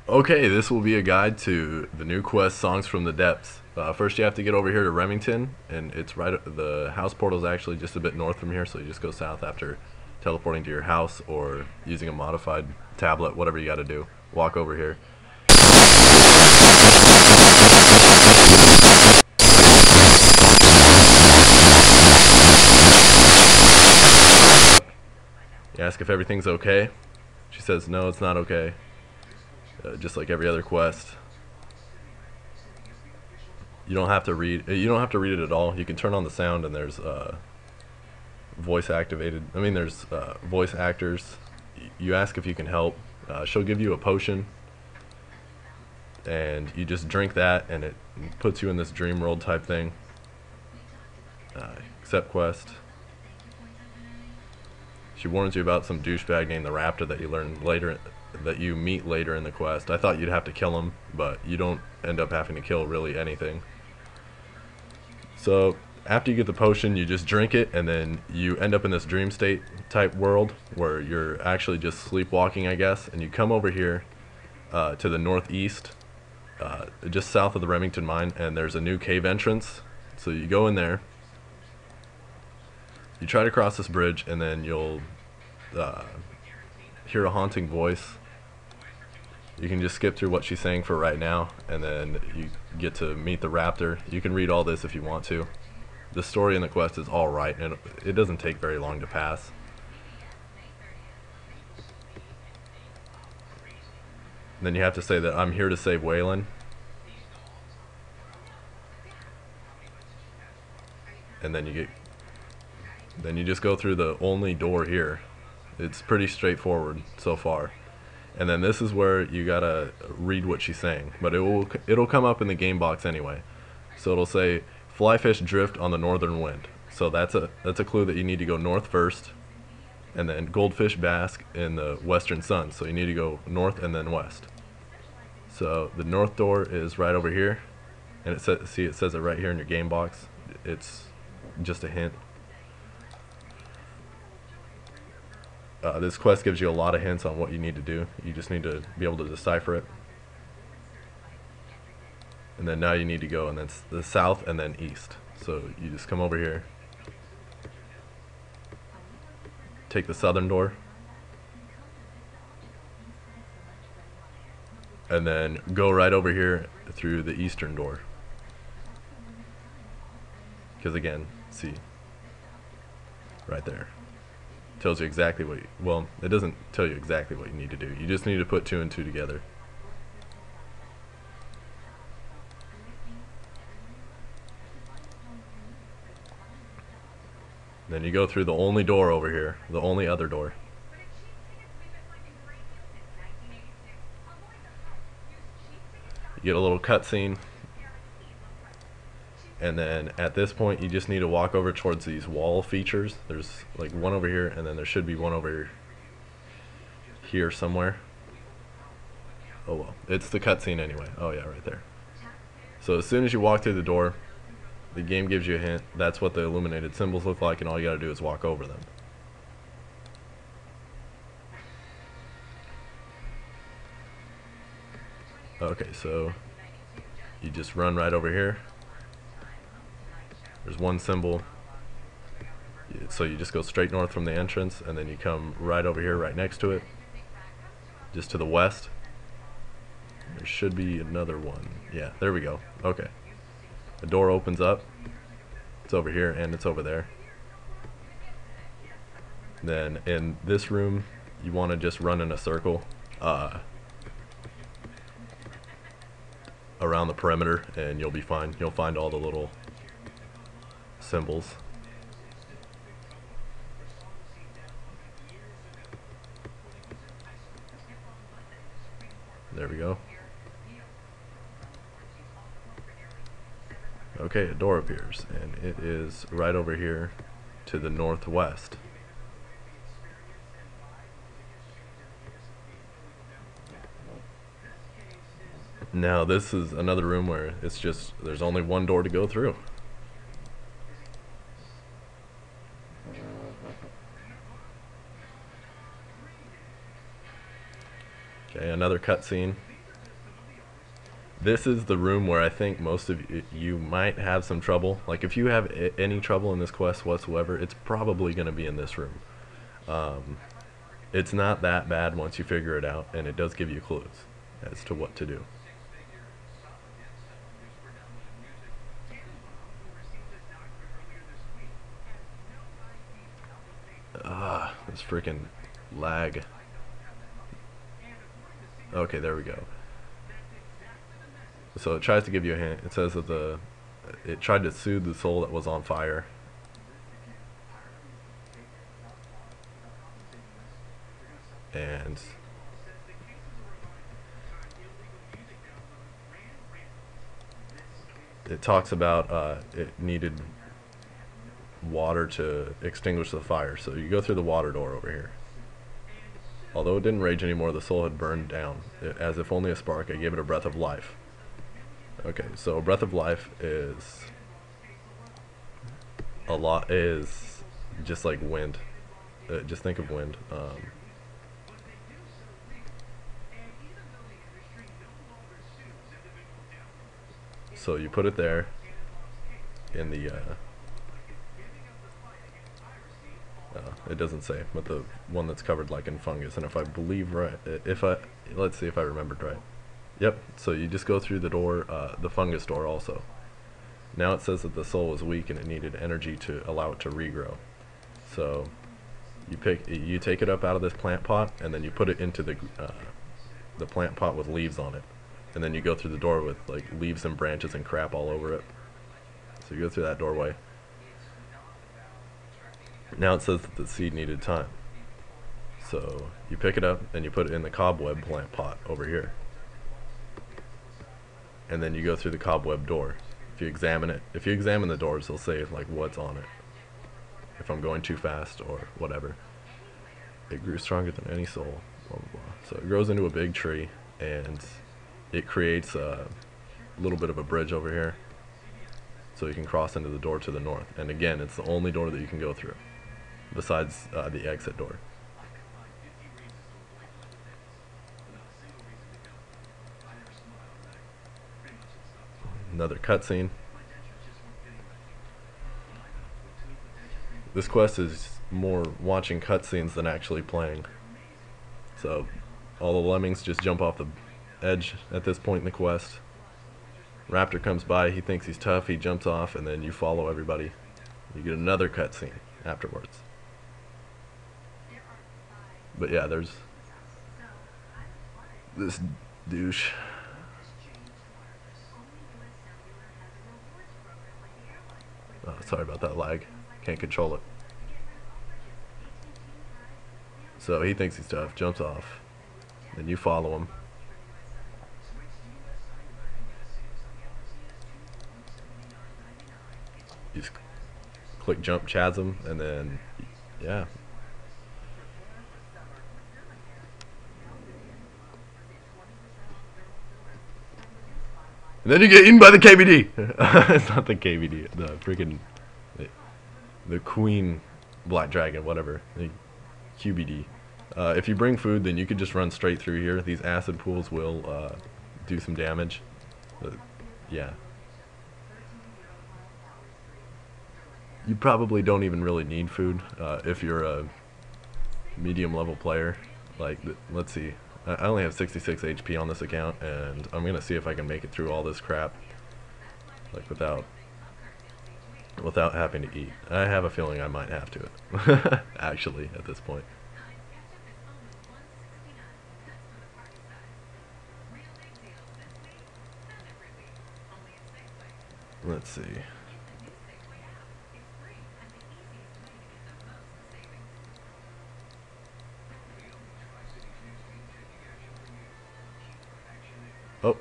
Okay, this will be a guide to the new quest, Songs from the Depths. First, you have to get over here to Remington, and it's right. The house portal is actually just a bit north from here, so you just go south after teleporting to your house or using a modified tablet, whatever you got to do. Walk over here. You ask if everything's okay. She says no, it's not okay. Just like every other quest. You don't have to read. You don't have to read it at all. You can turn on the sound, and there's voice activated. I mean, there's voice actors. You ask if you can help. She'll give you a potion, and you just drink that, and it puts you in this dream world type thing. Accept quest. She warns you about some douchebag named the Raptor that you learn later, that you meet later in the quest. I thought you'd have to kill him, but you don't end up having to kill really anything. So after you get the potion, you just drink it, and then you end up in this dream state type world where you're actually just sleepwalking, I guess. And you come over here to the northeast, just south of the Remington mine, and there's a new cave entrance. So you go in there. You try to cross this bridge, and then you'll hear a haunting voice. You can just skip through what she's saying for right now, and then you get to meet the Raptor. You can read all this if you want to. The story in the quest is alright, and it doesn't take very long to pass. And then you have to say that I'm here to save Waylon. And then you just go through the only door here. It's pretty straightforward so far. And then this is where you gotta read what she's saying, but it'll come up in the game box anyway. So it'll say flyfish drift on the northern wind. So that's a clue that you need to go north first, and then goldfish bask in the western sun. So you need to go north and then west. So the north door is right over here, and it says it right here in your game box. It's just a hint. This quest gives you a lot of hints on what you need to do. You just need to be able to decipher it. And then now you need to go, and then the south and then east. So you just come over here, take the southern door, and then go right over here through the eastern door. Because again, see, right there. Tells you exactly what well, it doesn't tell you exactly what you need to do. You just need to put 2 and 2 together. Then you go through the only door over here, the only other door. You get a little cutscene, and then at this point you just need to walk over towards these wall features. There's like one over here, and then there should be one over here somewhere. Oh well, it's the cutscene anyway. Oh yeah, right there. So as soon as you walk through the door, the game gives you a hint. That's what the illuminated symbols look like, and all you gotta do is walk over them. Okay, so you just run right over here. There's one symbol, so you just go straight north from the entrance, and then you come right over here, right next to it, just to the west. There should be another one. Yeah, there we go. Okay. The door opens up. It's over here, and it's over there. Then in this room, you want to just run in a circle around the perimeter, and you'll be fine. You'll find all the little symbols. There we go. Okay, a door appears, and it is right over here to the northwest. Now this is another room where it's just, there's only one door to go through. Okay, another cutscene. This is the room where I think most of you might have some trouble. Like if you have any trouble in this quest whatsoever, it's probably going to be in this room. Um, it's not that bad once you figure it out, and it does give you clues as to what to do. This freaking lag. Okay, there we go. So it tries to give you a hint. It says that it tried to soothe the soul that was on fire. And it talks about it needed water to extinguish the fire. So you go through the water door over here. Although it didn't rage anymore, the soul had burned down. As if only a spark, I gave it a breath of life. Okay, so a breath of life is just like wind. Just think of wind. So you put it there in the it doesn't say, but the one that's covered like in fungus. And if I believe right, let's see if I remembered right. Yep. So you just go through the door, the fungus door also. Now it says that the soul was weak and it needed energy to allow it to regrow. So you take it up out of this plant pot and then you put it into the plant pot with leaves on it, and then you go through the door with like leaves and branches and crap all over it. So you go through that doorway. Now it says that the seed needed time. So you pick it up and you put it in the cobweb plant pot over here. And then you go through the cobweb door. If you examine the doors, they'll say like what's on it. If I'm going too fast or whatever. It grew stronger than any soul. Blah, blah, blah. So it grows into a big tree, and it creates a little bit of a bridge over here, so you can cross into the door to the north. And again, it's the only door that you can go through, besides the exit door. Another cutscene. This quest is more watching cutscenes than actually playing. So all the lemmings just jump off the edge at this point in the quest. Raptor comes by, he thinks he's tough, he jumps off, and then you follow everybody. You get another cutscene afterwards. But yeah, there's this douche. Oh, sorry about that lag. Can't control it. So he thinks he's tough, jumps off. Then you follow him. You just click jump chasm, and then, yeah. And then you get eaten by the KVD. It's not the KVD, the freaking the Queen Black Dragon, whatever, the QBD. If you bring food, then you could just run straight through here. These acid pools will do some damage. Yeah. You probably don't even really need food if you're a medium level player. Like, let's see. I only have 66 HP on this account, and I'm gonna see if I can make it through all this crap, like without having to eat. I have a feeling I might have to, actually, at this point. Let's see. Oh.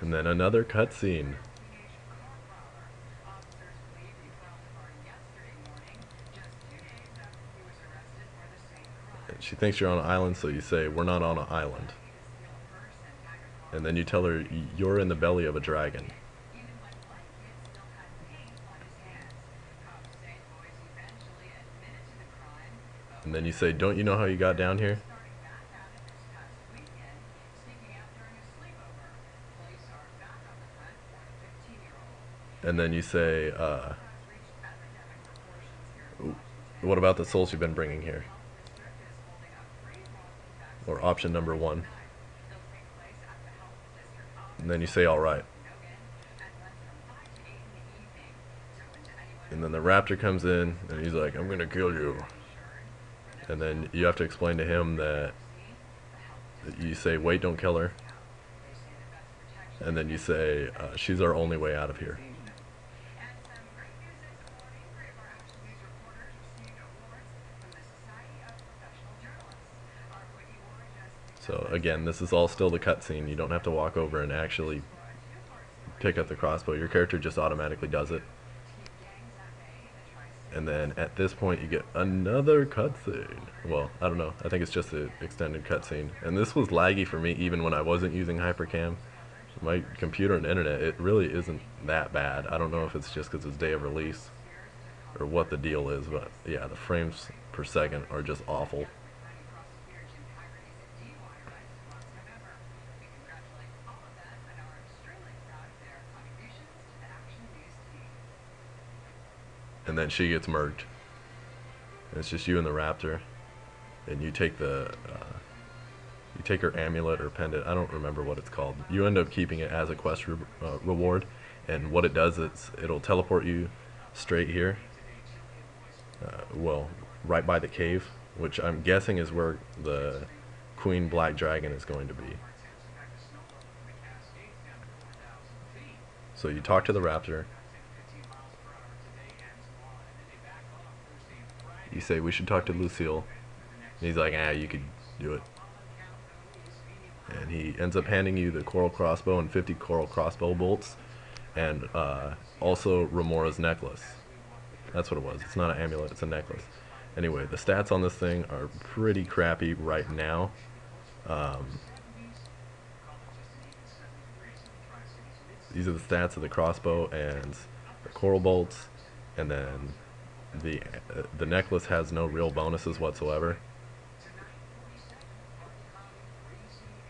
And then another cutscene. She thinks you're on an island, so you say, "We're not on an island." And then you tell her, "You're in the belly of a dragon." And then you say, don't you know how you got down here? And then you say, what about the souls you've been bringing here? Or option number one. And then you say, all right. And then the raptor comes in and he's like, I'm gonna kill you. And then you have to explain to him that you say, wait, don't kill her. And then you say, she's our only way out of here. So again, this is all still the cutscene. You don't have to walk over and actually pick up the crossbow. Your character just automatically does it. And then at this point you get another cutscene. Well, I don't know. I think it's just an extended cutscene. And this was laggy for me even when I wasn't using Hypercam. My computer and internet, it really isn't that bad. I don't know if it's just because it's day of release or what the deal is, but yeah, the frames per second are just awful. And then she gets murked. And it's just you and the raptor. And you take the you take her amulet or pendant. I don't remember what it's called. You end up keeping it as a quest reward. And what it does is it'll teleport you straight here. Well, right by the cave, which I'm guessing is where the Queen Black Dragon is going to be. So you talk to the raptor. You say, we should talk to Lucille. And he's like, you could do it. And he ends up handing you the coral crossbow and 50 coral crossbow bolts. And also Remora's necklace. That's what it was. It's not an amulet, it's a necklace. Anyway, the stats on this thing are pretty crappy right now. These are the stats of the crossbow and the coral bolts. And then the necklace has no real bonuses whatsoever.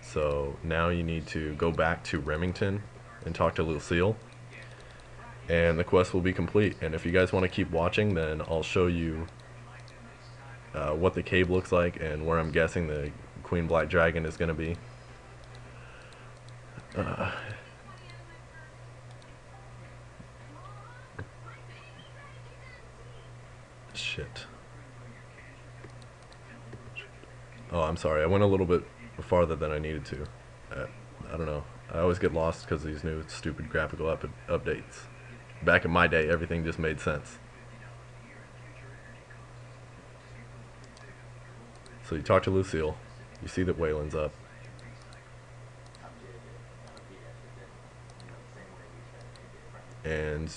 So now you need to go back to Remington and talk to Lucille, and the quest will be complete. And if you guys want to keep watching, then I'll show you what the cave looks like and where I'm guessing the Queen Black Dragon is going to be. Shit. Oh, I'm sorry. I went a little bit farther than I needed to. I don't know. I always get lost because of these new stupid graphical updates. Back in my day, everything just made sense. So you talk to Lucille. You see that Waylon's up. And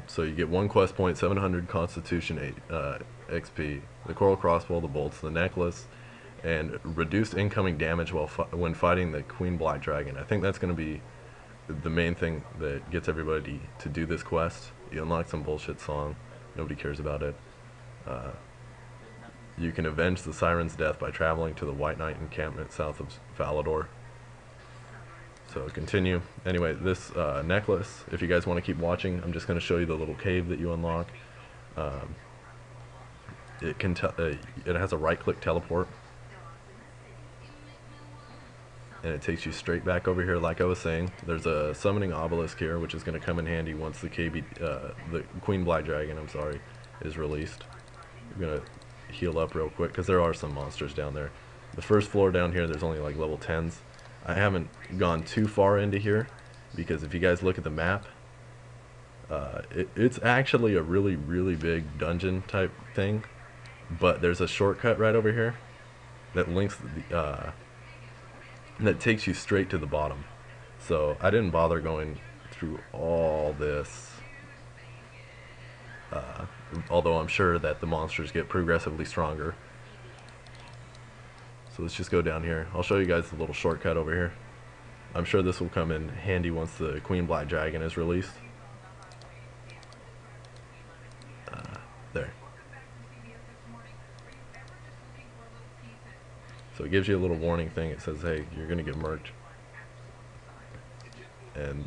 so you get 1 quest point, 700 Constitution XP, the coral crossbow, the bolts, the necklace, and reduced incoming damage when fighting the Queen Black Dragon. I think that's going to be the main thing that gets everybody to do this quest. You unlock some bullshit song. Nobody cares about it. You can avenge the Siren's death by traveling to the White Knight encampment south of Falador. So continue. Anyway, this necklace, if you guys want to keep watching, I'm just going to show you the little cave that you unlock. It has a right-click teleport, and it takes you straight back over here. Like I was saying, there's a summoning obelisk here, which is going to come in handy once the the Queen Black Dragon, I'm sorry, is released. You're going to heal up real quick because there are some monsters down there. The first floor down here, there's only like level 10s. I haven't gone too far into here because if you guys look at the map, it's actually a really, really big dungeon type thing, but there's a shortcut right over here that links that takes you straight to the bottom. So I didn't bother going through all this, although I'm sure that the monsters get progressively stronger. So let's just go down here. I'll show you guys the little shortcut over here. I'm sure this will come in handy once the Queen Black Dragon is released. There. So it gives you a little warning thing. It says, hey, you're gonna get murked. And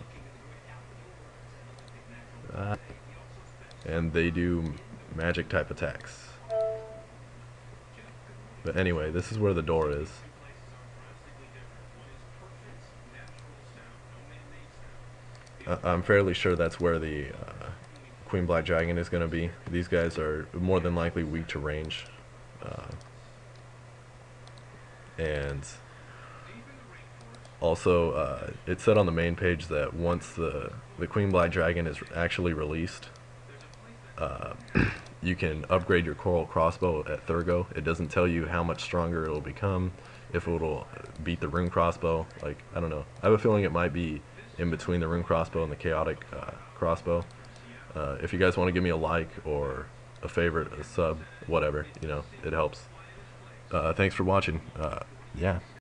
and they do magic type attacks. But anyway, this is where the door is. I'm fairly sure that's where the Queen Black Dragon is going to be. These guys are more than likely weak to range. And also, it said on the main page that once the Queen Black Dragon is actually released, you can upgrade your Coral Crossbow at Thurgo. It doesn't tell you how much stronger it'll become, if it'll beat the Rune Crossbow. Like, I don't know. I have a feeling it might be in between the Rune Crossbow and the Chaotic Crossbow. If you guys want to give me a like or a favorite, a sub, whatever, you know, it helps. Thanks for watching. Yeah.